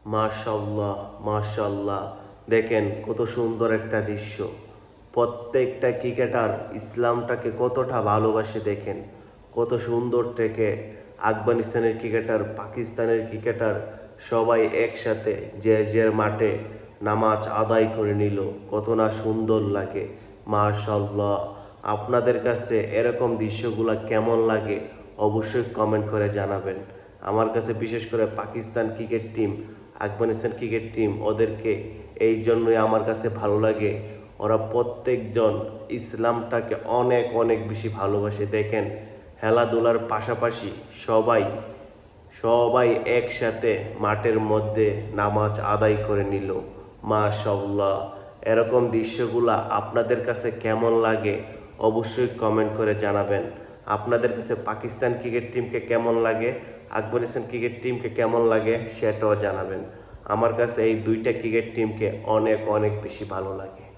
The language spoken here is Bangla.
মাশাআল্লাহ, মাশাআল্লাহ। দেখেন কত সুন্দর একটা দৃশ্য। প্রত্যেকটা ক্রিকেটার ইসলামটাকে কতটা ভালোবাসে দেখেন। কত সুন্দর থেকে আফগানিস্তানের ক্রিকেটার, পাকিস্তানের ক্রিকেটার সবাই একসাথে যে মাঠে নামাজ আদায় করে নিল। কত না সুন্দর লাগে। মাশাআল্লাহ। আপনাদের কাছে এরকম দৃশ্যগুলো কেমন লাগে অবশ্যই কমেন্ট করে জানাবেন। আমার কাছে বিশেষ করে Pakistan cricket team, Afghanistan cricket team, ওদেরকে এই জন্যই আমার কাছে ভালো লাগে। ওরা প্রত্যেকজন ইসলামটাকে অনেক অনেক বেশি ভালোবাসে। দেখেন খেলাধুলার পাশাপাশি সবাই সবাই একসাথে মাঠের মধ্যে নামাজ আদায় করে নিল। মাশাআল্লাহ। এরকম দৃশ্যগুলা আপনাদের কাছে কেমন লাগে অবশ্যই কমেন্ট করে জানাবেন। আপনাদের কাছে পাকিস্তান ক্রিকেট টিমকে কেমন লাগে, আফগানিস্তান ক্রিকেট টিমকে কেমন লাগে সেটাও জানাবেন। আমার কাছে এই দুইটা ক্রিকেট টিমকে অনেক অনেক বেশি ভালো লাগে।